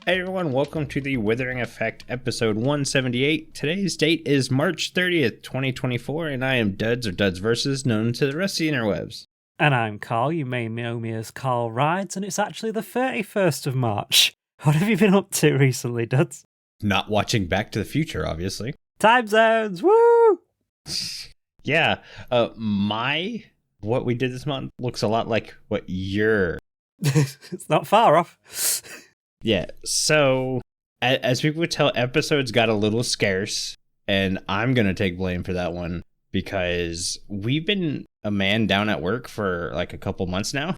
Hey everyone, welcome to the Withering Effect episode 178. Today's date is March 30th, 2024, and I am Duds or Duds Versus, known to the rest of the interwebs. And I'm Carl, you may know me as Carl Rides, and it's actually the 31st of March. What have you been up to recently, Duds? Not watching Back to the Future, obviously. Time zones, woo! Yeah, what we did this month looks a lot like what you're... It's not far off. Yeah, so, as people would tell, episodes got a little scarce, and I'm going to take blame for that one, because we've been a man down at work for like a couple months now.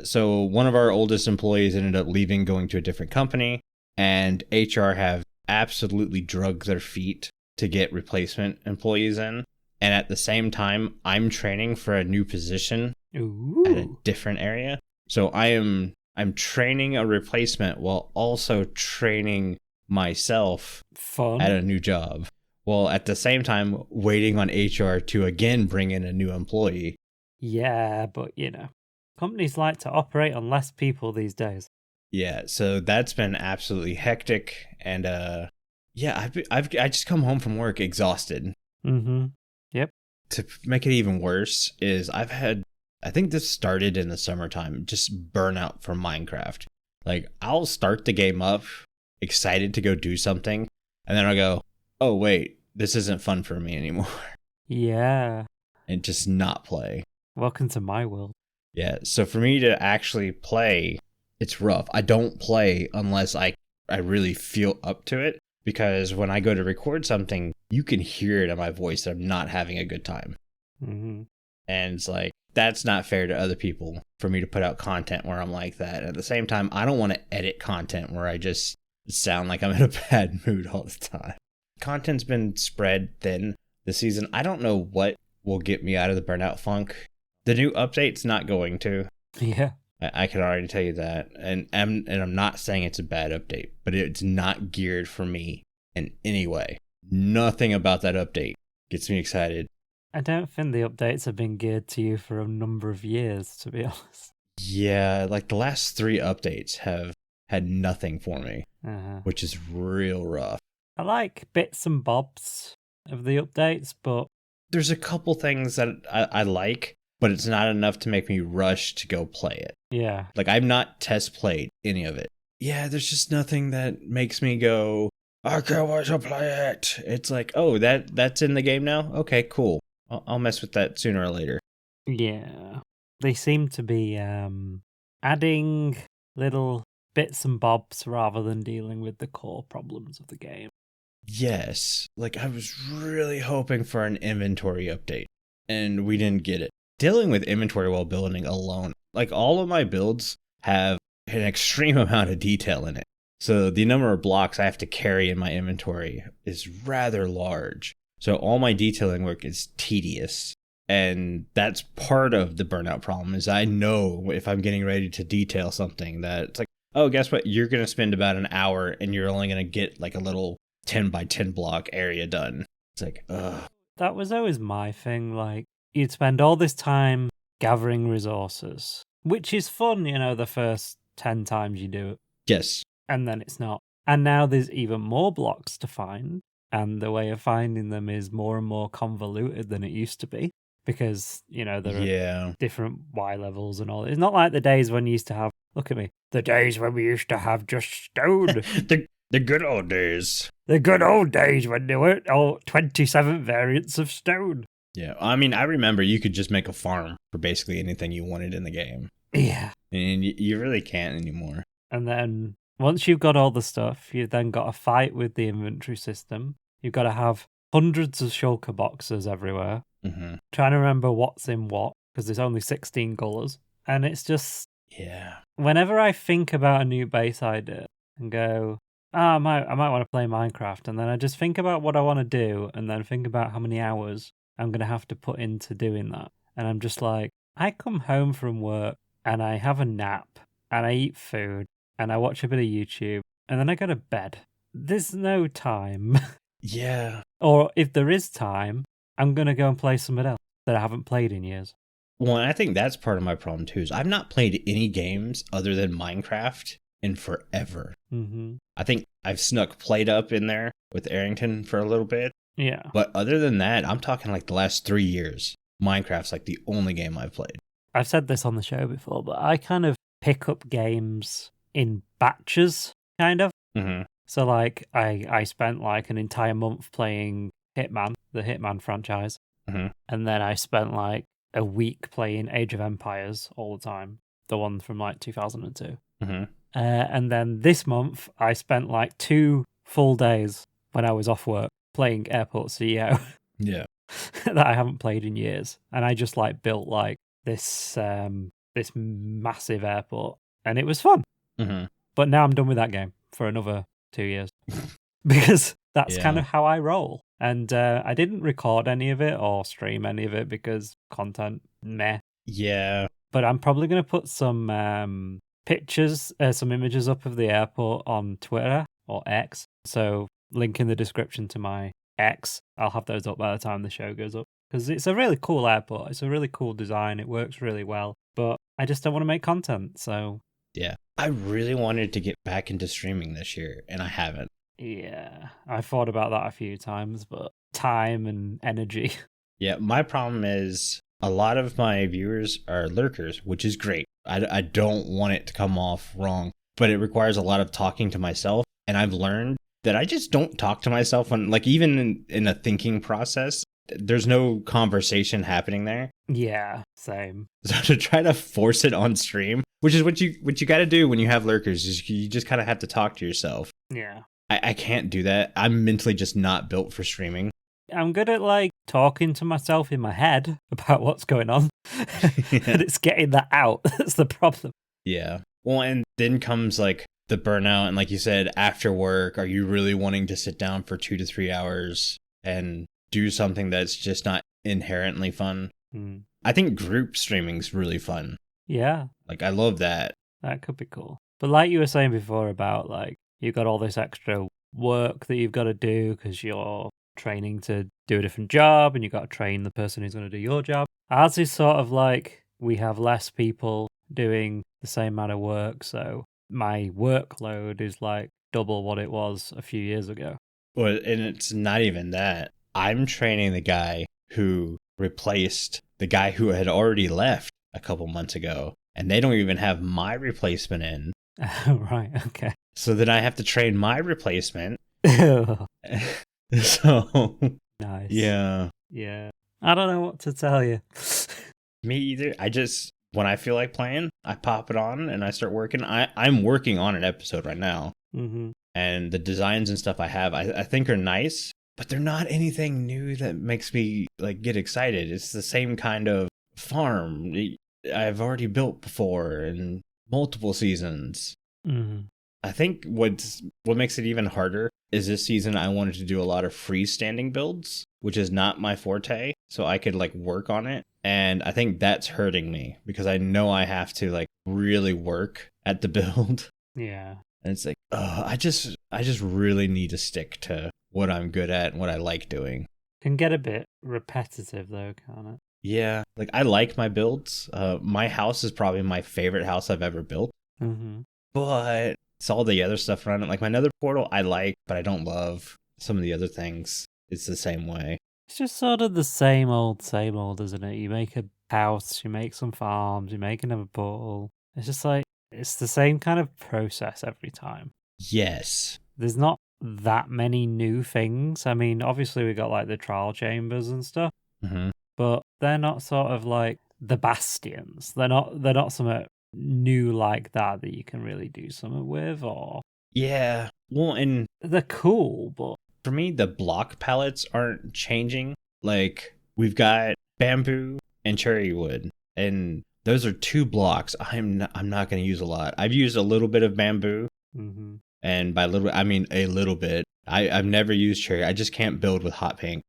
So one of our oldest employees ended up leaving, going to a different company, and HR have absolutely drugged their feet to get replacement employees in. And at the same time, I'm training for a new position Ooh. at a different area. So I'm training a replacement while also training myself Fun. at a new job. While at the same time waiting on HR to again bring in a new employee. Yeah, but companies like to operate on less people these days. Yeah, so that's been absolutely hectic, and I just come home from work exhausted. Mm-hmm. Yep. To make it even worse is I think this started in the summertime, just burnout from Minecraft. Like, I'll start the game up, excited to go do something, and then I'll go, oh wait, this isn't fun for me anymore. Yeah. And just not play. Welcome to my world. Yeah, so for me to actually play, it's rough. I don't play unless I really feel up to it, because when I go to record something, you can hear it in my voice that I'm not having a good time. Mm-hmm. And it's like, that's not fair to other people for me to put out content where I'm like that. And at the same time, I don't want to edit content where I just sound like I'm in a bad mood all the time. Content's been spread thin this season. I don't know what will get me out of the burnout funk. The new update's not going to. Yeah. I can already tell you that. And I'm not saying it's a bad update, but it's not geared for me in any way. Nothing about that update gets me excited. I don't think the updates have been geared to you for a number of years, to be honest. Yeah, like the last 3 updates have had nothing for me, which is real rough. I like bits and bobs of the updates, but there's a couple things that I like, but it's not enough to make me rush to go play it. Yeah. Like, I've not test played any of it. Yeah, there's just nothing that makes me go, I can't wait to play it. It's like, oh, that's in the game now? Okay, cool. I'll mess with that sooner or later. Yeah. They seem to be adding little bits and bobs rather than dealing with the core problems of the game. Yes. Like, I was really hoping for an inventory update, and we didn't get it. Dealing with inventory while building alone, like, all of my builds have an extreme amount of detail in it. So the number of blocks I have to carry in my inventory is rather large. So all my detailing work is tedious. And that's part of the burnout problem, is I know if I'm getting ready to detail something that it's like, oh, guess what? You're going to spend about an hour and you're only going to get like a little 10 by 10 block area done. It's like, ugh. That was always my thing. Like, you'd spend all this time gathering resources, which is fun, the first 10 times you do it. Yes. And then it's not. And now there's even more blocks to find. And the way of finding them is more and more convoluted than it used to be. Because, there are different Y levels and all. It's not like the days when you used to have, look at me, the days when we used to have just stone. The good old days. The good old days when there weren't all 27 variants of stone. Yeah, I mean, I remember you could just make a farm for basically anything you wanted in the game. Yeah. And you really can't anymore. And then once you've got all the stuff, you've then got to fight with the inventory system. You've got to have hundreds of shulker boxes everywhere. Mm-hmm. Trying to remember what's in what, because there's only 16 colours. And it's just... Yeah. Whenever I think about a new base idea and go, I might want to play Minecraft, and then I just think about what I want to do, and then think about how many hours I'm going to have to put into doing that. And I'm just like, I come home from work, and I have a nap, and I eat food, and I watch a bit of YouTube, and then I go to bed. There's no time. Yeah. Or if there is time, I'm going to go and play something else that I haven't played in years. Well, and I think that's part of my problem too, is I've not played any games other than Minecraft in forever. Mm-hmm. I think I've snuck Played Up in there with Aerington for a little bit. Yeah. But other than that, I'm talking like the last 3 years. Minecraft's like the only game I've played. I've said this on the show before, but I kind of pick up games in batches, kind of. Mm-hmm. So, like, I spent like an entire month playing Hitman, the Hitman franchise. Mm-hmm. And then I spent like a week playing Age of Empires all the time, the one from like 2002. Mm-hmm. And then this month, I spent like 2 full days when I was off work playing Airport CEO Yeah. that I haven't played in years. And I just like built like this massive airport, and it was fun. Mm-hmm. But now I'm done with that game for another 2 years because that's kind of how I roll. And I didn't record any of it or stream any of it because content, meh. Yeah. But I'm probably going to put some pictures, some images up of the airport on Twitter or X. So link in the description to my X. I'll have those up by the time the show goes up. Because it's a really cool airport. It's a really cool design. It works really well. But I just don't want to make content, so... Yeah. I really wanted to get back into streaming this year, and I haven't. Yeah. I thought about that a few times, but time and energy. Yeah, my problem is a lot of my viewers are lurkers, which is great. I don't want it to come off wrong, but it requires a lot of talking to myself, and I've learned that I just don't talk to myself when, like, even in a thinking process, there's no conversation happening there. Yeah, same. So to try to force it on stream, which is what you got to do when you have lurkers, is you just kind of have to talk to yourself. Yeah. I can't do that. I'm mentally just not built for streaming. I'm good at like talking to myself in my head about what's going on, and it's getting that out. That's the problem. Yeah. Well, and then comes like the burnout, and like you said, after work, are you really wanting to sit down for 2 to 3 hours and do something that's just not inherently fun? I think group streaming's really fun. Yeah. Like, I love that. That could be cool. But like you were saying before about like, you've got all this extra work that you've got to do because you're training to do a different job and you've got to train the person who's going to do your job. Ours is sort of like we have less people doing the same amount of work. So my workload is like double what it was a few years ago. Well, and it's not even that. I'm training the guy who replaced the guy who had already left a couple months ago, and they don't even have my replacement in. Right, okay. So then I have to train my replacement. So nice. Yeah. I don't know what to tell you. Me either. When I feel like playing, I pop it on and I start working. I'm working on an episode right now. Mm-hmm. And the designs and stuff I have, I think are nice, but they're not anything new that makes me like get excited. It's the same kind of farm I've already built before in multiple seasons. Mm-hmm. I think what makes it even harder is this season I wanted to do a lot of freestanding builds, which is not my forte, so I could like work on it. And I think that's hurting me because I know I have to like really work at the build. Yeah. And it's like, I just really need to stick to what I'm good at and what I like doing. Can get a bit repetitive though, can't it? Yeah. Like, I like my builds. My house is probably my favorite house I've ever built. Mm-hmm. But it's all the other stuff around it. Like, my nether portal I like, but I don't love some of the other things. It's the same way. It's just sort of the same old, isn't it? You make a house, you make some farms, you make another portal. It's just like, it's the same kind of process every time. Yes. There's not that many new things. I mean, obviously we got like the trial chambers and stuff, but they're not sort of like the bastions. They're not something new like that you can really do something with, or... Yeah. Well, and... They're cool, but... For me, the block palettes aren't changing. Like, we've got bamboo and cherry wood, and those are 2 blocks I'm not going to use a lot. I've used a little bit of bamboo, and by little, I mean a little bit. I've never used cherry. I just can't build with hot pink.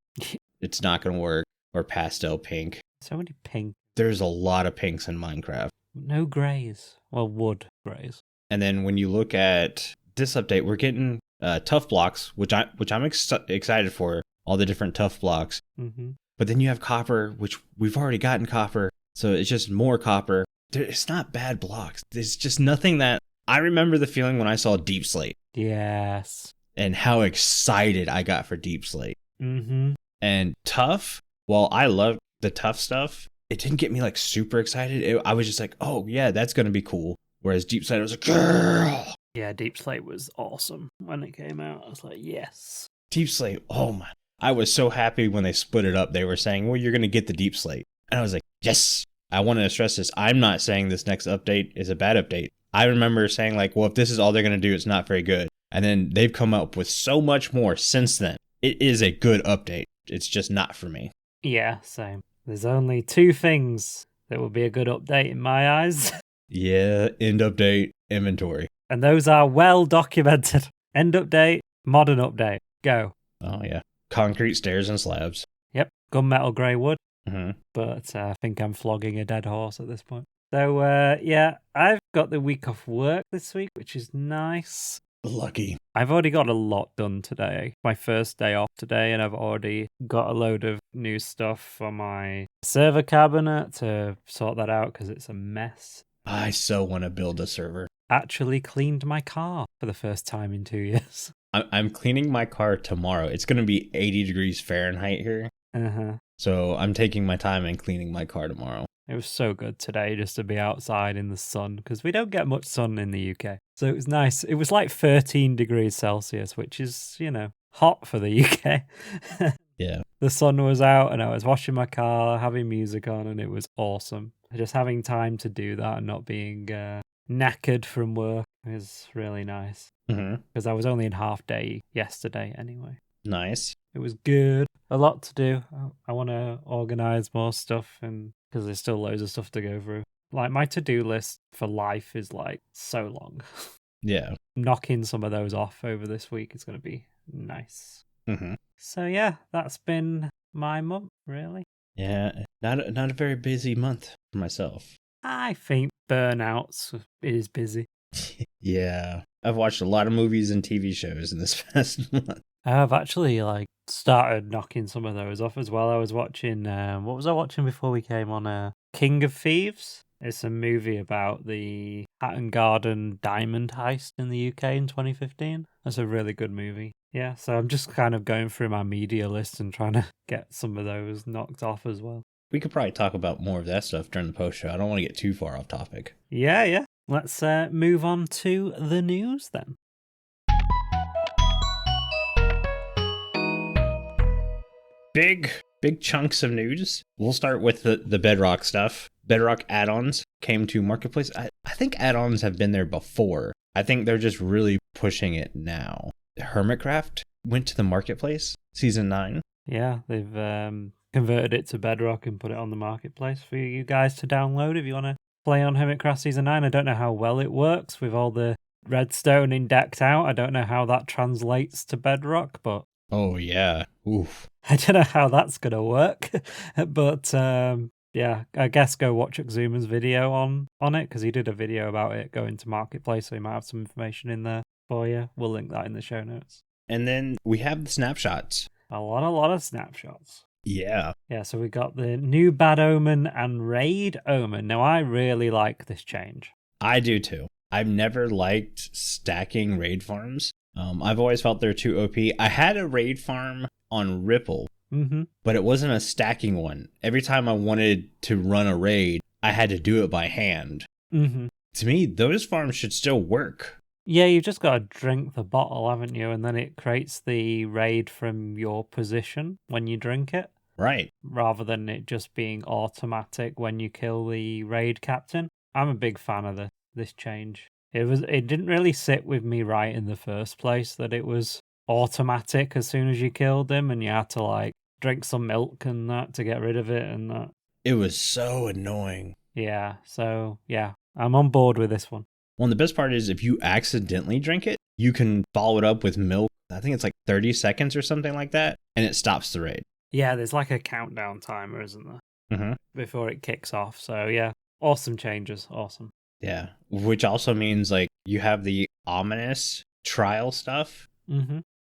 It's not going to work. Or pastel pink. So many pink. There's a lot of pinks in Minecraft. No grays. Well, wood grays. And then when you look at this update, we're getting tough blocks, which I'm excited for, all the different tough blocks. But then you have copper, which we've already gotten copper, so it's just more copper. It's not bad blocks. There's just nothing that I remember the feeling when I saw Deep Slate Yes. and how excited I got for Deep Slate. Mm-hmm. And Tough, while I loved the Tough stuff, it didn't get me like super excited. I was just like, oh yeah, that's going to be cool. Whereas Deep Slate, I was like, girl. Yeah, Deep Slate was awesome when it came out. I was like, yes. Deep Slate, oh my. I was so happy when they split it up. They were saying, well, you're going to get the Deep Slate. And I was like, yes. I want to stress this. I'm not saying this next update is a bad update. I remember saying like, well, if this is all they're going to do, it's not very good. And then they've come up with so much more since then. It is a good update. It's just not for me. Yeah, same. There's only 2 things that would be a good update in my eyes. Yeah, end update, inventory. And those are well documented. End update, modern update. Go. Oh, yeah. Concrete stairs and slabs. Yep, gunmetal grey wood. Mm-hmm. But I think I'm flogging a dead horse at this point. So, yeah, I've got the week off work this week, which is nice. Lucky. I've already got a lot done today. My first day off today, and I've already got a load of new stuff for my server cabinet to sort that out because it's a mess. I so want to build a server. Actually cleaned my car for the first time in 2 years. I'm cleaning my car tomorrow. It's going to be 80 degrees Fahrenheit here. Uh-huh. So I'm taking my time and cleaning my car tomorrow. It was so good today just to be outside in the sun because we don't get much sun in the UK. So it was nice. It was like 13 degrees Celsius, which is, hot for the UK. Yeah. The sun was out and I was washing my car, having music on, and it was awesome. Just having time to do that and not being knackered from work is really nice. Because I was only in half day yesterday anyway. Nice. It was good. A lot to do. I want to organize more stuff and because there's still loads of stuff to go through. Like my to-do list for life is like so long. Yeah. Knocking some of those off over this week is going to be nice. Mm-hmm. So yeah, that's been my month, really. Yeah, not a very busy month for myself. I think burnouts is busy. Yeah. I've watched a lot of movies and TV shows in this past month. I've actually started knocking some of those off as well. I was watching, what was I watching before we came on? King of Thieves. It's a movie about the Hatton Garden diamond heist in the UK in 2015. That's a really good movie. Yeah, so I'm just kind of going through my media list and trying to get some of those knocked off as well. We could probably talk about more of that stuff during the post show. I don't want to get too far off topic. Yeah. Let's move on to the news then. Big chunks of news. We'll start with the Bedrock stuff. Bedrock add-ons came to Marketplace. I think add-ons have been there before. I think they're just really pushing it now. Hermitcraft went to the Marketplace, Season 9. Yeah, they've converted it to Bedrock and put it on the Marketplace for you guys to download if you want to play on Hermitcraft Season 9. I don't know how well it works with all the redstone indecked out. I don't know how that translates to Bedrock, but... Oh, yeah. Oof. I don't know how that's going to work, but yeah, I guess go watch Xuma's video on it because he did a video about it going to Marketplace, so he might have some information in there for you. We'll link that in the show notes. And then we have the snapshots. A lot of snapshots. Yeah. Yeah, so we got the new Bad Omen and Raid Omen. Now, I really like this change. I do too. I've never liked stacking raid farms. I've always felt they're too OP. I had a raid farm on Ripple, but it wasn't a stacking one. Every time I wanted to run a raid, I had to do it by hand. To me, those farms should still work. Yeah, you've just got to drink the bottle, haven't you? And then it creates the raid from your position when you drink it. Right. Rather than it just being automatic when you kill the raid captain. I'm a big fan of this change. It didn't really sit with me right in the first place that it was automatic as soon as you killed him and you had to drink some milk and that to get rid of it and that. It was so annoying. Yeah, so yeah, I'm on board with this one. Well, and the best part is if you accidentally drink it, you can follow it up with milk. I think it's 30 seconds or something like that, and it stops the raid. Yeah, there's a countdown timer, isn't there? Before it kicks off. So yeah, awesome changes. Awesome. Yeah, which also means you have the ominous trial stuff,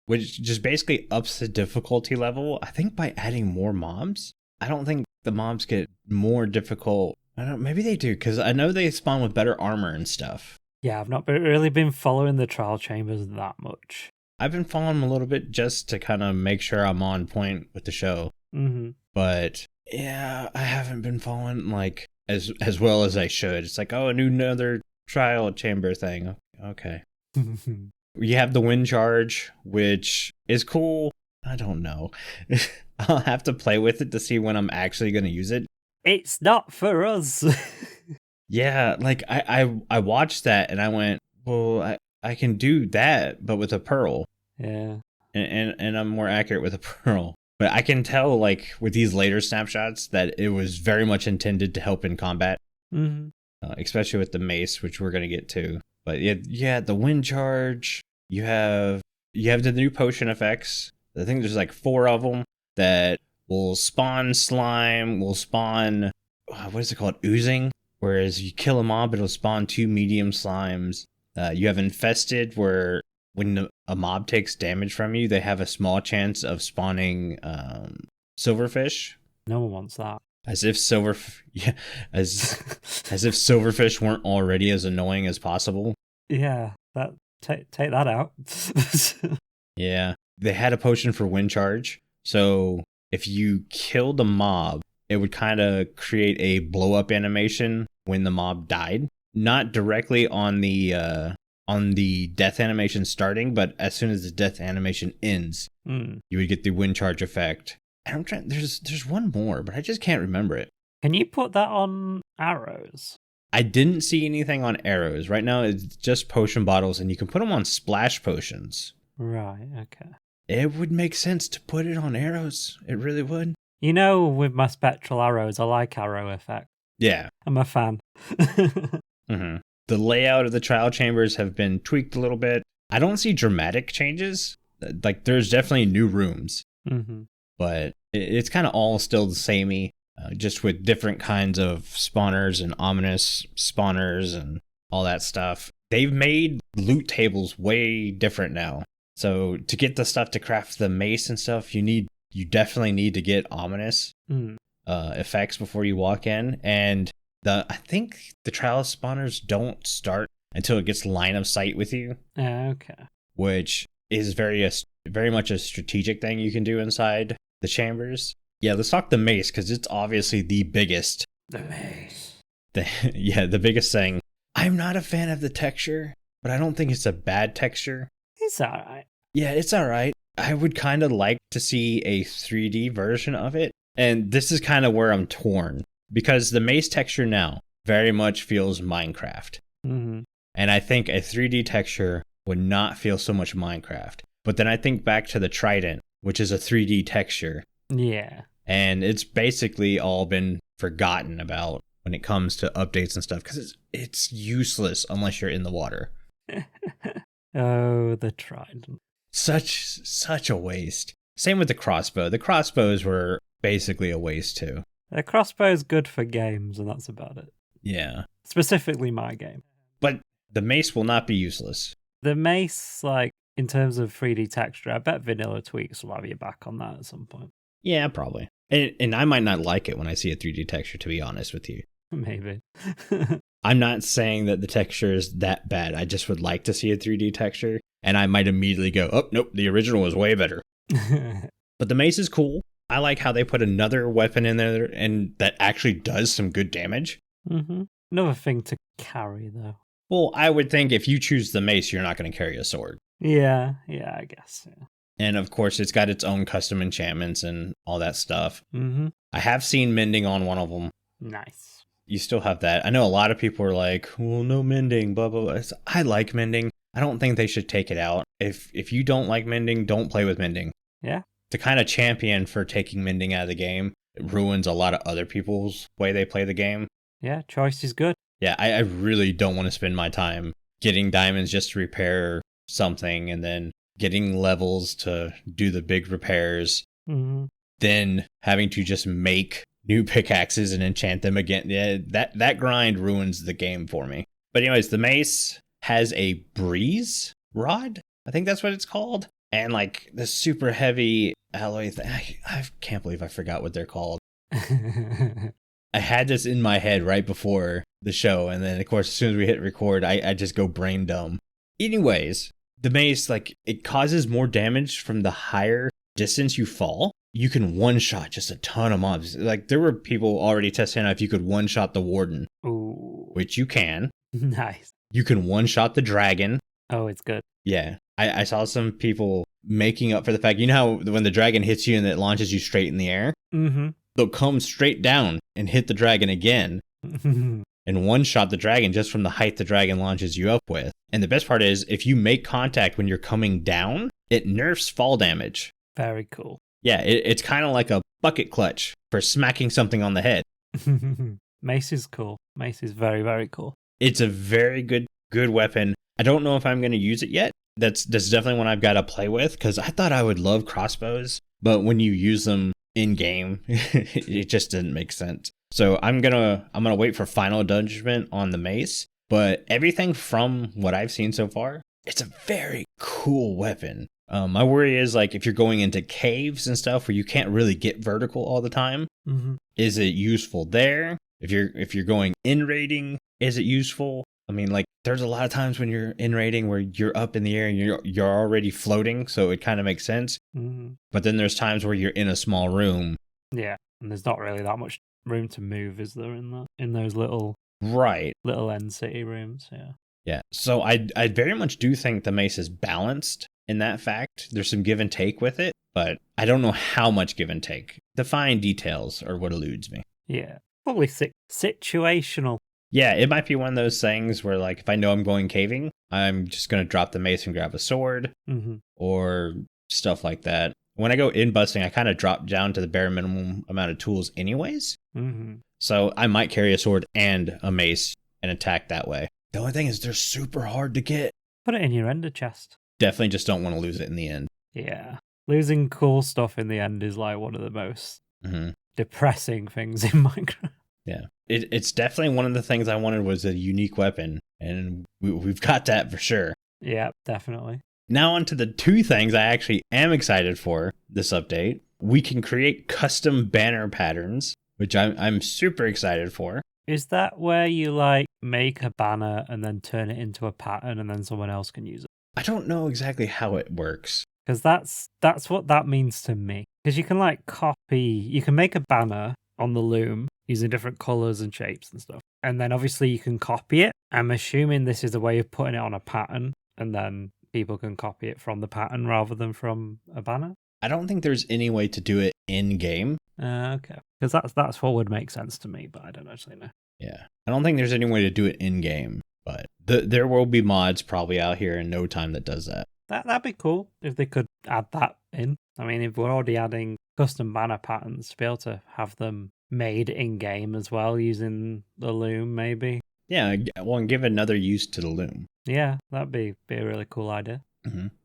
which just basically ups the difficulty level, I think, by adding more mobs. I don't think the mobs get more difficult. I don't know, maybe they do, because I know they spawn with better armor and stuff. Yeah, I've not really been following the trial chambers that much. I've been following them a little bit just to kind of make sure I'm on point with the show. Mm-hmm. But yeah, I haven't been following like as well as I should. It's like, oh, another trial chamber thing. Okay. You have the wind charge, which is cool. I don't know. I'll have to play with it to see when I'm actually going to use it. It's not for us. Yeah, like I watched that and I went, well, I can do that, but with a pearl. Yeah. And I'm more accurate with a pearl. But I can tell, like, with these later snapshots that it was very much intended to help in combat. Mm-hmm. Especially with the mace, which we're going to get to. But yeah, the wind charge. You have the new potion effects. I think there's like 4 of them that will spawn slime, will spawn, what is it called? Oozing. Whereas you kill a mob, it'll spawn 2 medium slimes. You have infested, where when a mob takes damage from you, they have a small chance of spawning silverfish. No one wants that. As if as if silverfish weren't already as annoying as possible. Yeah, that take that out. Yeah, they had a potion for wind charge, so if you killed a mob, it would kind of create a blow up animation when the mob died. Not directly on the death animation starting, but as soon as the death animation ends, you would get the wind charge effect. And I'm trying. There's one more, but I just can't remember it. Can you put that on arrows? I didn't see anything on arrows. Right now, it's just potion bottles, and you can put them on splash potions. Right. Okay. It would make sense to put it on arrows. It really would. You know, with my spectral arrows, I like arrow effect. Yeah. I'm a fan. Mm-hmm. The layout of the trial chambers have been tweaked a little bit. I don't see dramatic changes. Like, there's definitely new rooms. Mm-hmm. But it's kind of all still the samey, just with different kinds of spawners and ominous spawners and all that stuff. They've made loot tables way different now. So to get the stuff to craft the mace and stuff, you definitely need to get ominous effects before you walk in. And I think the trial spawners don't start until it gets line of sight with you. Okay. Which is very much a strategic thing you can do inside the chambers. Yeah, let's talk the mace, because it's obviously the biggest. The mace. The biggest thing. I'm not a fan of the texture, but I don't think it's a bad texture. It's alright. Yeah, it's alright. I would kind of like to see a 3D version of it. And this is kind of where I'm torn, because the mace texture now very much feels Minecraft. Mm-hmm. And I think a 3D texture would not feel so much Minecraft. But then I think back to the Trident, which is a 3D texture. Yeah. And it's basically all been forgotten about when it comes to updates and stuff, because it's useless unless you're in the water. Oh, the Trident. Such a waste. Same with the crossbow. The crossbows were basically a waste too. The crossbow's good for games, and that's about it. Yeah. Specifically my game. But the mace will not be useless. The mace, like, in terms of 3D texture, I bet vanilla tweaks will have you back on that at some point. Yeah, probably. And I might not like it when I see a 3D texture, to be honest with you. Maybe. I'm not saying that the texture is that bad. I just would like to see a 3D texture. And I might immediately go, oh, nope, the original was way better. But the mace is cool. I like how they put another weapon in there and that actually does some good damage. Mm-hmm. Another thing to carry, though. Well, I would think if you choose the mace, you're not going to carry a sword. Yeah, I guess. Yeah. And of course, it's got its own custom enchantments and all that stuff. Mm-hmm. I have seen mending on one of them. Nice. You still have that. I know a lot of people are like, well, no mending, blah, blah, blah. I like mending. I don't think they should take it out. If you don't like mending, don't play with mending. Yeah. To kind of champion for taking mending out of the game, it ruins a lot of other people's way they play the game. Yeah, choice is good. Yeah, I really don't want to spend my time getting diamonds just to repair something and then getting levels to do the big repairs. Mm-hmm. Then having to just make new pickaxes and enchant them again. Yeah, that grind ruins the game for me. But anyways, the mace has a breeze rod. I think that's what it's called. And like the super heavy alloy thing. I can't believe I forgot what they're called. I had this in my head right before the show, and then of course as soon as we hit record, I just go brain dumb. Anyways, the mace, like, it causes more damage from the higher distance you fall. You can one-shot just a ton of mobs. Like, there were people already testing out if you could one-shot the warden. Ooh. Which you can. Nice. You can one-shot the dragon. Oh, it's good. Yeah. I saw some people making up for the fact, you know how when the dragon hits you and it launches you straight in the air? Mm-hmm. They'll come straight down and hit the dragon again and one-shot the dragon just from the height the dragon launches you up with. And the best part is, if you make contact when you're coming down, it nerfs fall damage. Very cool. Yeah, it's kind of like a bucket clutch for smacking something on the head. Mace is cool. Mace is very, very cool. It's a very good weapon. I don't know if I'm going to use it yet. That's definitely one I've got to play with, because I thought I would love crossbows, but when you use them in game, it just didn't make sense. So I'm gonna wait for final judgment on the mace. But everything from what I've seen so far, it's a very cool weapon. My worry is, like, if you're going into caves and stuff where you can't really get vertical all the time, is it useful there? If you're going in raiding, is it useful? I mean, like, there's a lot of times when you're in raiding where you're up in the air and you're already floating, so it kind of makes sense. But then there's times where you're in a small room. Yeah, and there's not really that much room to move, is there, in those little end city rooms? Yeah. So I very much do think the mace is balanced in that fact. There's some give and take with it, but I don't know how much give and take. The fine details are what eludes me. Yeah, probably situational. Yeah, it might be one of those things where, like, if I know I'm going caving, I'm just going to drop the mace and grab a sword or stuff like that. When I go in busting, I kind of drop down to the bare minimum amount of tools anyways. So I might carry a sword and a mace and attack that way. The only thing is they're super hard to get. Put it in your ender chest. Definitely just don't want to lose it in the end. Yeah. Losing cool stuff in the end is like one of the most depressing things in Minecraft. Yeah. It's definitely one of the things I wanted was a unique weapon, and we've got that for sure. Yeah, definitely. Now on to the two things I actually am excited for this update. We can create custom banner patterns, which I'm super excited for. Is that where you, like, make a banner and then turn it into a pattern and then someone else can use it? I don't know exactly how it works. Because that's what that means to me. Because you can, like, you can make a banner on the loom using different colors and shapes and stuff. And then obviously you can copy it. I'm assuming this is a way of putting it on a pattern, and then people can copy it from the pattern rather than from a banner. I don't think there's any way to do it in game. Okay. Because that's what would make sense to me, but I don't actually know. Yeah. I don't think there's any way to do it in game, but there will be mods probably out here in no time that does that. That'd be cool if they could add that in. I mean, if we're already adding custom banner patterns, to be able to have them made in-game as well using the loom, maybe. Yeah, well, and give another use to the loom. Yeah, that'd be a really cool idea.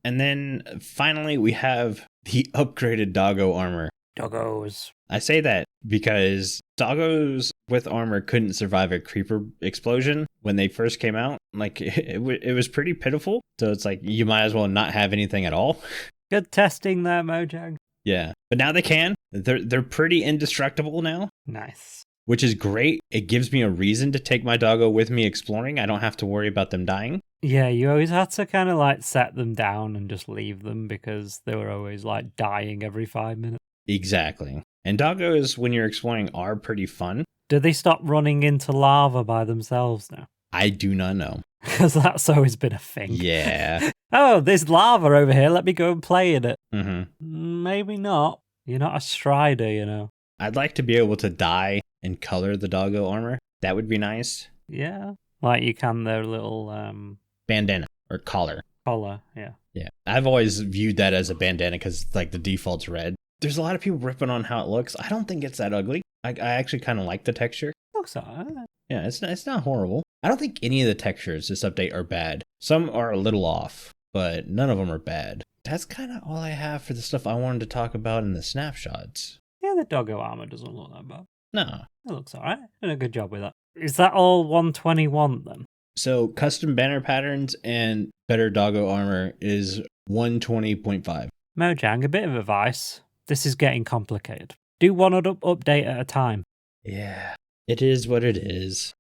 And then finally, we have the upgraded doggo armor. Doggos. I say that because doggos with armor couldn't survive a creeper explosion when they first came out. Like, it was pretty pitiful. So it's like, you might as well not have anything at all. Good testing there, Mojang. Yeah, but now they can. They're pretty indestructible now. Nice. Which is great. It gives me a reason to take my doggo with me exploring. I don't have to worry about them dying. Yeah, you always had to kind of like set them down and just leave them because they were always like dying every 5 minutes. Exactly. And doggos, when you're exploring, are pretty fun. Do they stop running into lava by themselves now? I do not know. Because that's always been a thing. Yeah. Oh, there's lava over here. Let me go and play in it. Mm-hmm. Maybe not. You're not a strider, you know. I'd like to be able to dye and color the doggo armor. That would be nice. Yeah. Like you can their little... bandana or collar. Collar, yeah. Yeah. I've always viewed that as a bandana because, like, the default's red. There's a lot of people ripping on how it looks. I don't think it's that ugly. I actually kind of like the texture. Looks alright. Yeah, it's not horrible. I don't think any of the textures this update are bad. Some are a little off, but none of them are bad. That's kind of all I have for the stuff I wanted to talk about in the snapshots. Yeah, the doggo armor doesn't look that bad. No. It looks alright. Did a good job with that. Is that all 121 then? So custom banner patterns and better doggo armor is 120.5. Mojang, a bit of advice. This is getting complicated. Do one update at a time. Yeah. It is what it is.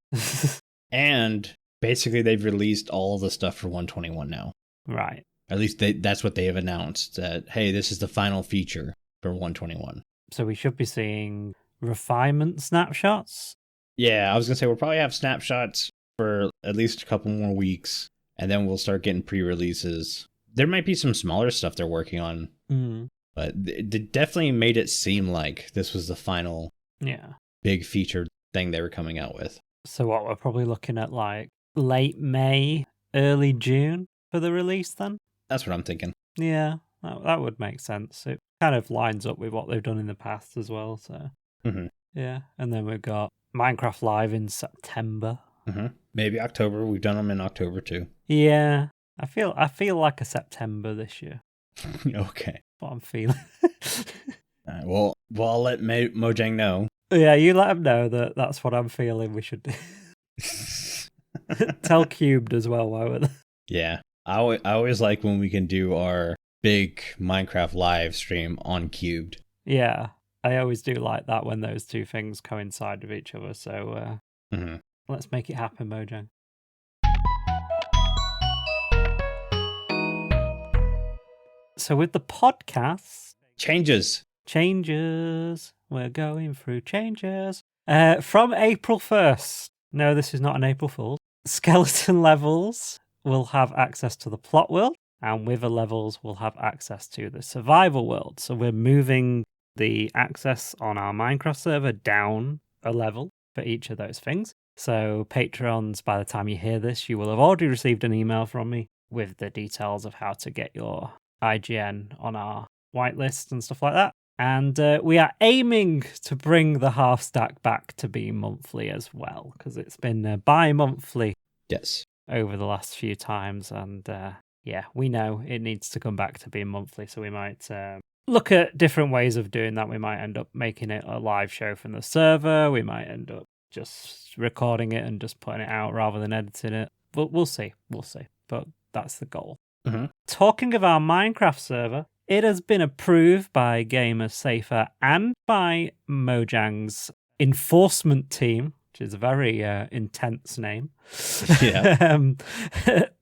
And basically, they've released all the stuff for 121 now. Right. At least that's what they have announced, that, hey, this is the final feature for 121. So we should be seeing refinement snapshots? Yeah, I was going to say, we'll probably have snapshots for at least a couple more weeks, and then we'll start getting pre-releases. There might be some smaller stuff they're working on, but they definitely made it seem like this was the final big feature thing they were coming out with. So what, we're probably looking at like late May, early June for the release then? That's what I'm thinking. Yeah, that would make sense. It kind of lines up with what they've done in the past as well. So yeah, and then we've got Minecraft Live in September. Maybe October. We've done them in October too. Yeah, I feel like a September this year. Okay. That's what I'm feeling. Well, I'll let Mojang know. Yeah, you let him know that that's what I'm feeling we should do. Tell Cubed as well, why would they? Yeah, I always like when we can do our big Minecraft live stream on Cubed. Yeah, I always do like that when those two things coincide with each other. So let's make it happen, Mojang. So with the podcast... Changes. We're going through changes. From April 1st. No, this is not an April Fool's. Skeleton levels will have access to the plot world, and Wither levels will have access to the survival world. So we're moving the access on our Minecraft server down a level for each of those things. So Patrons, by the time you hear this, you will have already received an email from me with the details of how to get your IGN on our whitelist and stuff like that. And we are aiming to bring the half stack back to be monthly as well, because it's been bi-monthly over the last few times. And yeah, we know it needs to come back to being monthly. So we might look at different ways of doing that. We might end up making it a live show from the server. We might end up just recording it and just putting it out rather than editing it. But we'll see. But that's the goal. Talking of our Minecraft server, it has been approved by Gamers Safer and by Mojang's enforcement team, which is a very intense name. Yeah.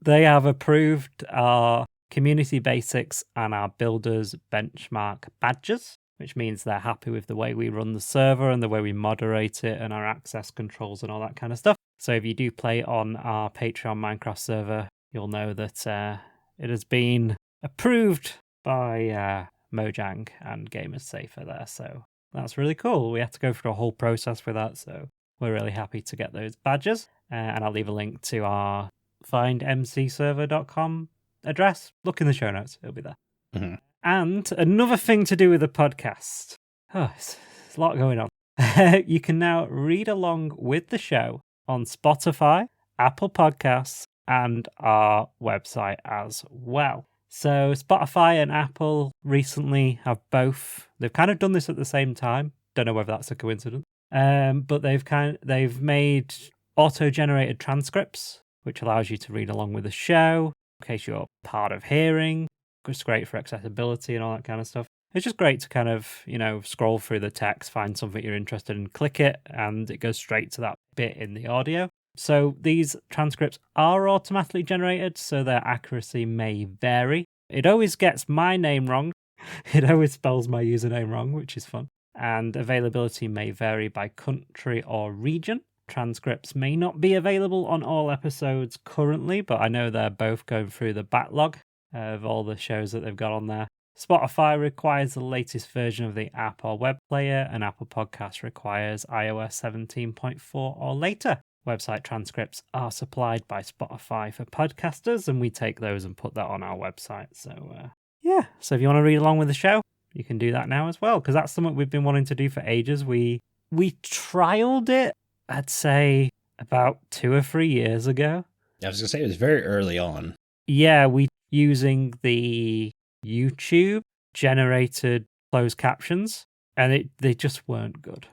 They have approved our community basics and our builders benchmark badges, which means they're happy with the way we run the server and the way we moderate it and our access controls and all that kind of stuff. So if you do play on our Patreon Minecraft server, you'll know that it has been approved by Mojang and Gamers Safer there. So that's really cool. We had to go through a whole process with that. So we're really happy to get those badges. And I'll leave a link to our findmcserver.com address. Look in the show notes. It'll be there. And another thing to do with the podcast. Oh, it's a lot going on. You can now read along with the show on Spotify, Apple Podcasts, and our website as well. So Spotify and Apple recently have both. They've kind of done this at the same time. Don't know whether that's a coincidence. But they've made auto-generated transcripts, which allows you to read along with the show in case you're hard of hearing. It's great for accessibility and all that kind of stuff. It's just great to kind of, scroll through the text, find something you're interested in, click it, and it goes straight to that bit in the audio. So these transcripts are automatically generated, so their accuracy may vary. It always gets my name wrong. It always spells my username wrong, which is fun. And availability may vary by country or region. Transcripts may not be available on all episodes currently, but I know they're both going through the backlog of all the shows that they've got on there. Spotify requires the latest version of the app or web player, and Apple Podcasts requires iOS 17.4 or later. Website transcripts are supplied by Spotify for podcasters, and we take those and put that on our website. So, so if you want to read along with the show, you can do that now as well, because that's something we've been wanting to do for ages. We trialed it, I'd say, about 2 or 3 years ago. I was going to say, it was very early on. Yeah, we using the YouTube generated closed captions, and they just weren't good.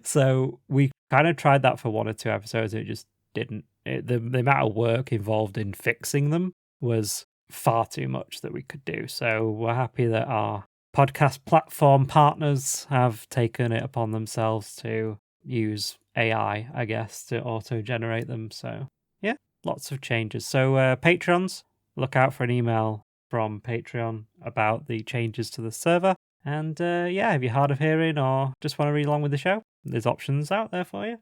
So we kind of tried that for 1 or 2 episodes. It just didn't. The amount of work involved in fixing them was far too much that we could do. So we're happy that our podcast platform partners have taken it upon themselves to use AI, I guess, to auto-generate them. So yeah, lots of changes. So Patrons, look out for an email from Patreon about the changes to the server. And yeah, if you're hard of hearing or just want to read along with the show, there's options out there for you.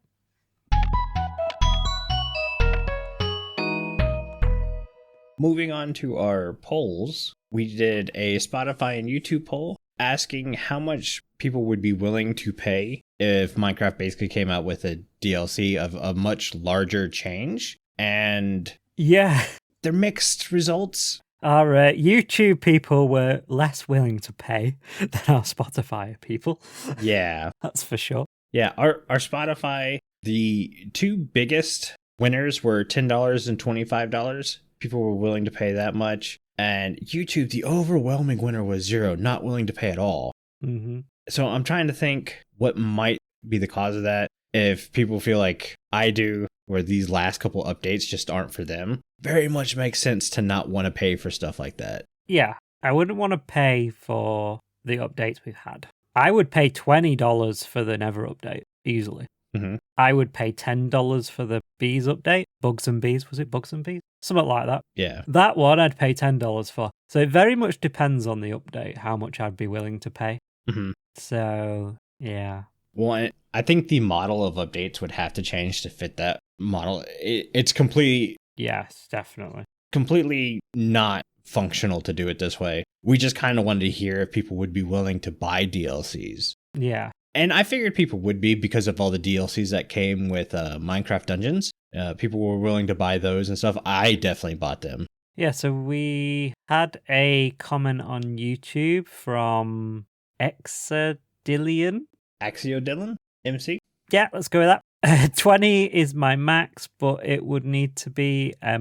Moving on to our polls, we did a Spotify and YouTube poll asking how much people would be willing to pay if Minecraft basically came out with a DLC of a much larger change. And yeah, they're mixed results. Our YouTube people were less willing to pay than our Spotify people. Yeah. That's for sure. Yeah, our Spotify, the two biggest winners were $10 and $25. People were willing to pay that much. And YouTube, the overwhelming winner was 0, not willing to pay at all. Mm-hmm. So I'm trying to think what might be the cause of that. If people feel like I do, where these last couple updates just aren't for them, very much makes sense to not want to pay for stuff like that. Yeah, I wouldn't want to pay for the updates we've had. I would pay $20 for the Never update, easily. Mm-hmm. I would pay $10 for the Bees update. Bugs and Bees, was it Bugs and Bees? Something like that. Yeah. That one I'd pay $10 for. So it very much depends on the update, how much I'd be willing to pay. Mm-hmm. So, yeah. Well, I think the model of updates would have to change to fit that model. It's completely... Yes, definitely. Completely not functional to do it this way. We just kind of wanted to hear if people would be willing to buy DLCs. Yeah. And I figured people would be because of all the DLCs that came with Minecraft Dungeons. People were willing to buy those and stuff. I definitely bought them. Yeah, so we had a comment on YouTube from Exodillion. Axiodillon? MC? Yeah, let's go with that. 20 is my max, but it would need to be a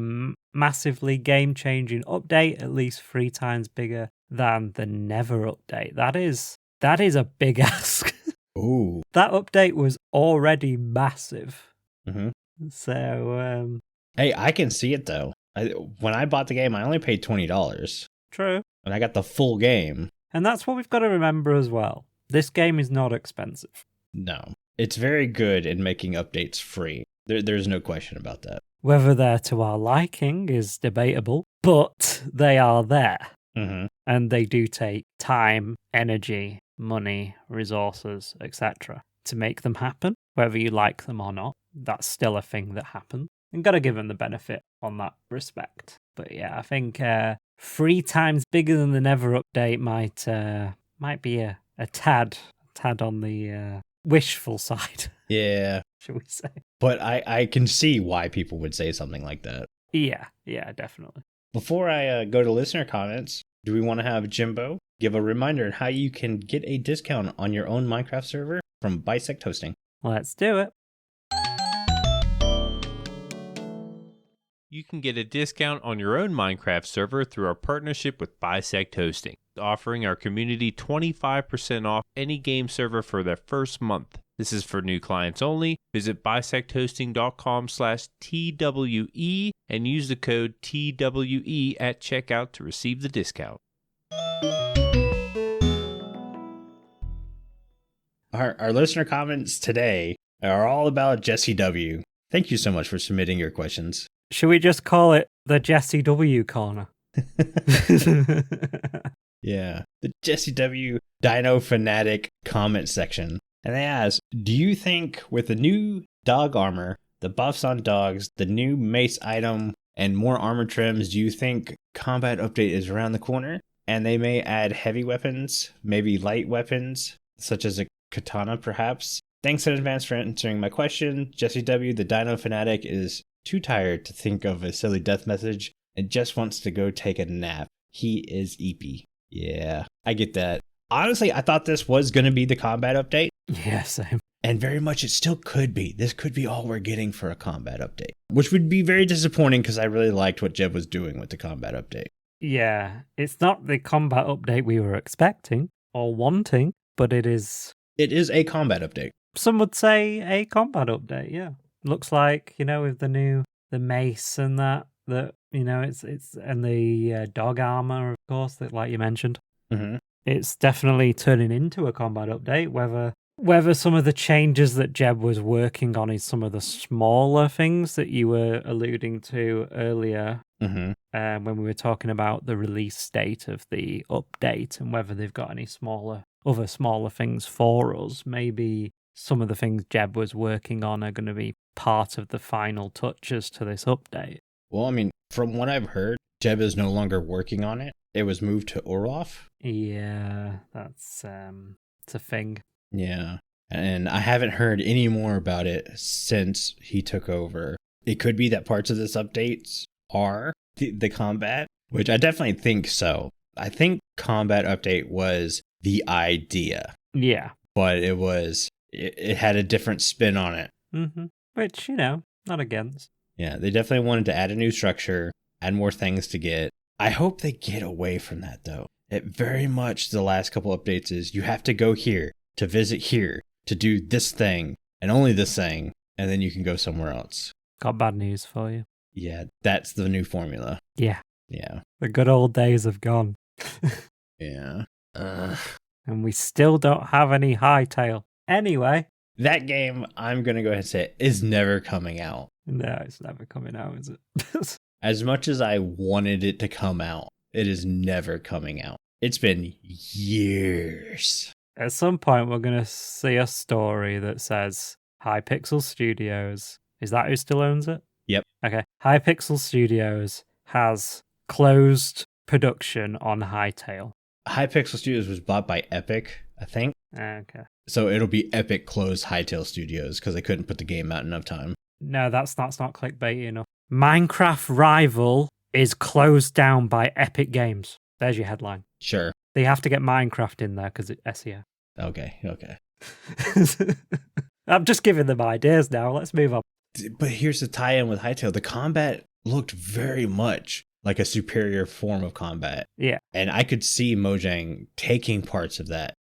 massively game-changing update, at least 3 times bigger than the Never update. That is a big ask. Ooh. That update was already massive. Mm-hmm. So, hey, I can see it though. When I bought the game, I only paid $20. True. And I got the full game. And that's what we've got to remember as well. This game is not expensive. No. It's very good in making updates free. There's no question about that. Whether they're to our liking is debatable, but they are there. Mm-hmm. And they do take time, energy, money, resources, etc. to make them happen. Whether you like them or not, that's still a thing that happens. And got to give them the benefit on that respect. But yeah, I think 3 times bigger than the Never update might be a tad on the wishful side. Yeah. Should we say? But I can see why people would say something like that. Yeah, definitely. Before I go to listener comments, do we want to have Jimbo give a reminder on how you can get a discount on your own Minecraft server from Bisect Hosting? Let's do it. You can get a discount on your own Minecraft server through our partnership with Bisect Hosting, offering our community 25% off any game server for their first month. This is for new clients only. Visit bisecthosting.com/TWE and use the code TWE at checkout to receive the discount. Our listener comments today are all about Jesse W. Thank you so much for submitting your questions. Should we just call it the Jesse W corner? Yeah, the Jesse W. Dino Fanatic comment section. And they ask, do you think with the new dog armor, the buffs on dogs, the new mace item, and more armor trims, do you think combat update is around the corner? And they may add heavy weapons, maybe light weapons, such as a katana perhaps? Thanks in advance for answering my question. Jesse W., the Dino Fanatic, is too tired to think of a silly death message and just wants to go take a nap. He is eepy. Yeah, I get that. Honestly, I thought this was going to be the combat update. Yeah, same. And very much it still could be. This could be all we're getting for a combat update, which would be very disappointing because I really liked what Jeb was doing with the combat update. Yeah, it's not the combat update we were expecting or wanting, but it is... It is a combat update. Some would say a combat update, yeah. Looks like, with the mace and that, it's and the dog armor, of course, that like you mentioned. Mm-hmm. It's definitely turning into a combat update. Whether whether some of the changes that Jeb was working on is some of the smaller things that you were alluding to earlier when we were talking about the release date of the update and whether they've got any other smaller things for us. Maybe some of the things Jeb was working on are going to be part of the final touches to this update. Well, I mean, from what I've heard, Jeb is no longer working on it. It was moved to Orloff. Yeah, that's it's a thing. Yeah. And I haven't heard any more about it since he took over. It could be that parts of this updates are the combat, which I definitely think so. I think combat update was the idea. Yeah. But it had a different spin on it. Which, not against. Yeah, they definitely wanted to add a new structure, add more things to get. I hope they get away from that, though. It very much, the last couple updates is, you have to go here, to visit here, to do this thing, and only this thing, and then you can go somewhere else. Got bad news for you. Yeah, that's the new formula. Yeah. Yeah. The good old days have gone. Yeah. And we still don't have any hightail. Anyway. That game, I'm going to go ahead and say, is never coming out. No, it's never coming out, is it? As much as I wanted it to come out, it is never coming out. It's been years. At some point, we're going to see a story that says Hypixel Studios. Is that who still owns it? Yep. Okay. Hypixel Studios has closed production on Hytale. Hypixel Studios was bought by Epic, I think. Okay. So it'll be Epic closed Hytale Studios because they couldn't put the game out in enough time. No, that's not clickbaity enough. Minecraft Rival is closed down by Epic Games. There's your headline. Sure. They have to get Minecraft in there because it's SEO. Okay. I'm just giving them ideas now. Let's move on. But here's the tie-in with Hytale. The combat looked very much like a superior form of combat. Yeah. And I could see Mojang taking parts of that.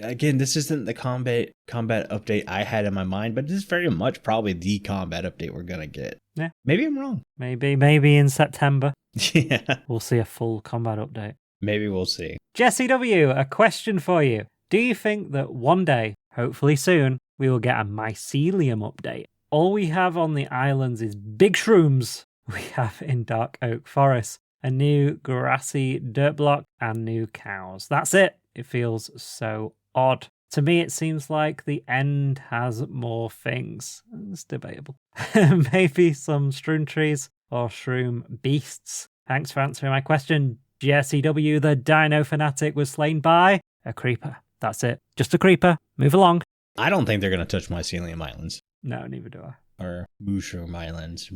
Again, this isn't the combat update I had in my mind, but this is very much probably the combat update we're going to get. Yeah. Maybe I'm wrong. Maybe in September. Yeah. We'll see a full combat update. Maybe we'll see. Jesse W., a question for you. Do you think that one day, hopefully soon, we will get a mycelium update? All we have on the islands is big shrooms. We have in Dark Oak Forest a new grassy dirt block and new cows. That's it. It feels so odd. To me, it seems like the end has more things. It's debatable. Maybe some shroom trees or shroom beasts. Thanks for answering my question. Jesse W., the dino fanatic, was slain by a creeper. That's it. Just a creeper. Move along. I don't think they're going to touch Mycelium Islands. No, neither do I. Or Mushroom Islands.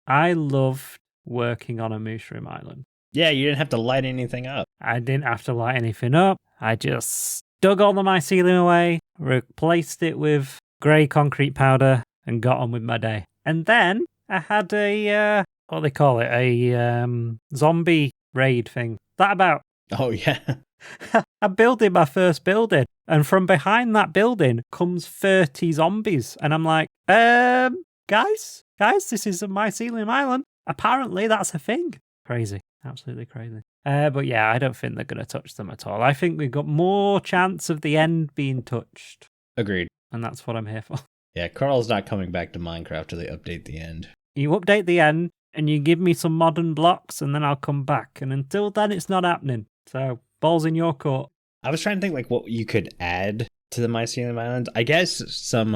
I loved working on a Mushroom Island. Yeah, you didn't have to light anything up. I didn't have to light anything up. I just dug all the mycelium away, replaced it with grey concrete powder, and got on with my day. And then I had a, what do they call it? A zombie raid thing. That about. Oh, yeah. I'm building my first building, and from behind that building comes 30 zombies. And I'm like, guys, this is a mycelium island. Apparently that's a thing. Crazy. Absolutely crazy. But yeah, I don't think they're going to touch them at all. I think we've got more chance of the end being touched. Agreed. And that's what I'm here for. Yeah, Carl's not coming back to Minecraft till they update the end. You update the end, and you give me some modern blocks, and then I'll come back. And until then, it's not happening. So, ball's in your court. I was trying to think like what you could add to the Mycelium Islands. I guess some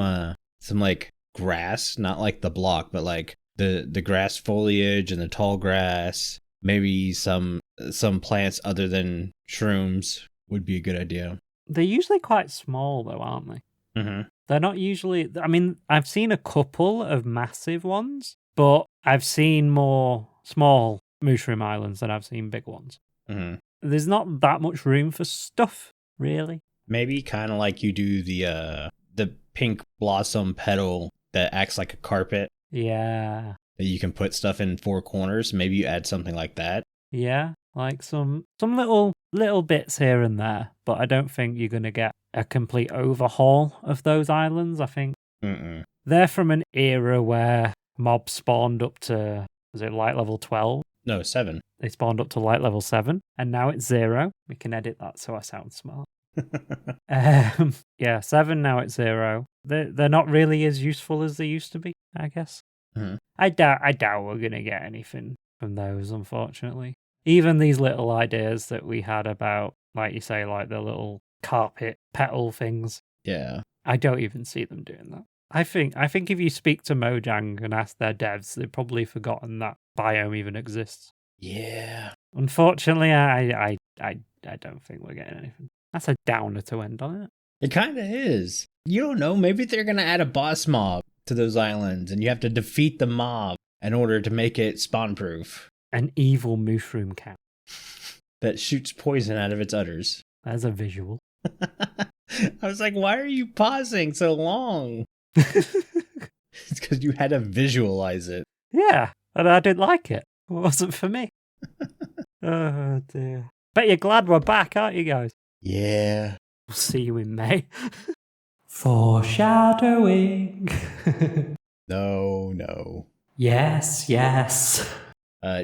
like grass, not like the block, but like the grass foliage and the tall grass. Maybe some plants other than shrooms would be a good idea. They're usually quite small, though, aren't they? Mm-hmm. They're not usually... I mean, I've seen a couple of massive ones, but I've seen more small mushroom islands than I've seen big ones. Mm-hmm. There's not that much room for stuff, really. Maybe kind of like you do the pink blossom petal that acts like a carpet. Yeah. That you can put stuff in four corners. Maybe you add something like that. Yeah, like some little bits here and there, but I don't think you're going to get a complete overhaul of those islands. I think they're from an era where mobs spawned up to, was it light level 12? No, 7. They spawned up to light level 7, and now it's 0. We can edit that so I sound smart. Yeah, 7 now it's 0. They're not really as useful as they used to be, I guess. Mhm. I doubt we're gonna get anything from those, unfortunately. Even these little ideas that we had about, like you say, like the little carpet petal things. Yeah. I don't even see them doing that. I think if you speak to Mojang and ask their devs, they've probably forgotten that biome even exists. Yeah. Unfortunately, I don't think we're getting anything. That's a downer to end on it. It kind of is. You don't know. Maybe they're going to add a boss mob to those islands and you have to defeat the mob in order to make it spawn proof. An evil mushroom cat. That shoots poison out of its udders. That's a visual. I was like, why are you pausing so long? It's because you had to visualize it. Yeah, and I didn't like it. It wasn't for me. Oh dear. Bet you're glad we're back, aren't you guys? Yeah. We'll see you in May. Foreshadowing. No. Yes.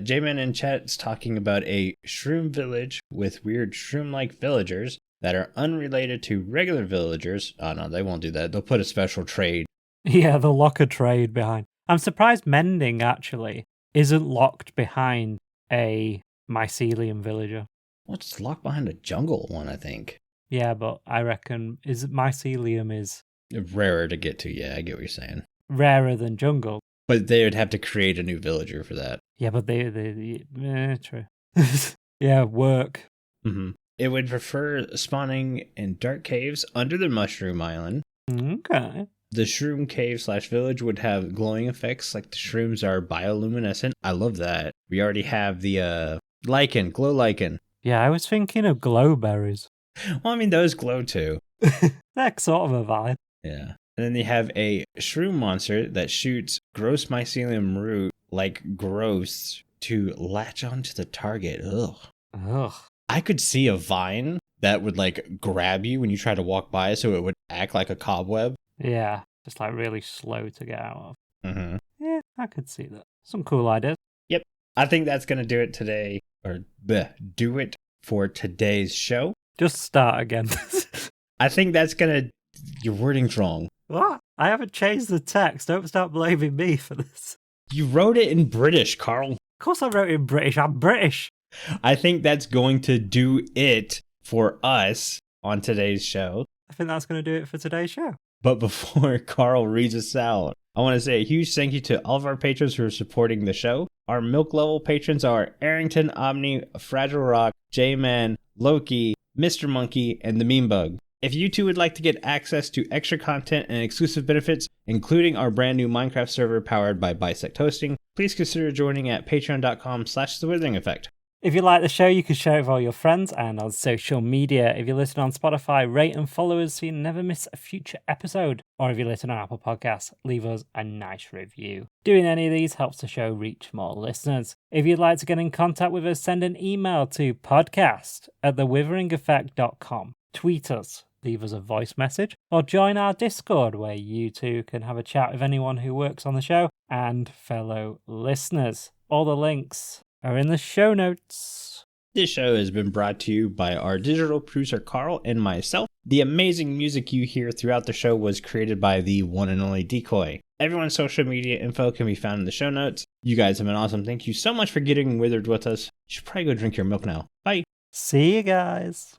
J-Man in chat's talking about a shroom village with weird shroom-like villagers that are unrelated to regular villagers. Oh no, they won't do that. They'll put a special trade. Yeah, they'll lock a trade behind. I'm surprised Mending, actually, isn't locked behind a mycelium villager. Well, it's locked behind a jungle one, I think. Yeah, but I reckon mycelium is Rarer to get to, yeah, I get what you're saying. rarer than jungle. But they would have to create a new villager for that. Yeah, but they true. Yeah, work. Mm-hmm. It would prefer spawning in dark caves under the mushroom island. Okay. The shroom cave / village would have glowing effects, like the shrooms are bioluminescent. I love that. We already have the lichen, glow lichen. Yeah, I was thinking of glowberries. Well, I mean, those glow too. They're sort of a vibe. Yeah. And then they have a shroom monster that shoots gross mycelium root like growths to latch onto the target. Ugh. I could see a vine that would like grab you when you try to walk by, so it would act like a cobweb. Yeah, just like really slow to get out of. Mm-hmm. Yeah, I could see that. Some cool ideas. Yep. I think that's going to do it today, or do it for today's show. Just start again. I think that's going to... Your wording's wrong. What? I haven't changed the text. Don't start blaming me for this. You wrote it in British, Carl. Of course I wrote it in British. I'm British. I think that's going to do it for us on today's show. I think that's going to do it for today's show. But before Carl reads us out, I want to say a huge thank you to all of our patrons who are supporting the show. Our milk level patrons are Aerington, Aubni, FragileRock, J-Man, Loki, Mr. Monkey, and the Meme Bug. If you too would like to get access to extra content and exclusive benefits, including our brand new Minecraft server powered by Bisect Hosting, please consider joining at patreon.com/The Withering Effect. If you like the show, you can share it with all your friends and on social media. If you listen on Spotify, rate and follow us so you never miss a future episode. Or if you listen on Apple Podcasts, leave us a nice review. Doing any of these helps the show reach more listeners. If you'd like to get in contact with us, send an email to podcast@thewitheringeffect.com. Tweet us, leave us a voice message, or join our Discord where you too can have a chat with anyone who works on the show and fellow listeners. All the links are in the show notes. This show has been brought to you by our digital producer Carl and myself. The amazing music you hear throughout the show was created by the one and only Decoy. Everyone's social media info can be found in the show notes. You guys have been awesome. Thank you so much for getting withered with us. You should probably go drink your milk now. Bye. See you guys.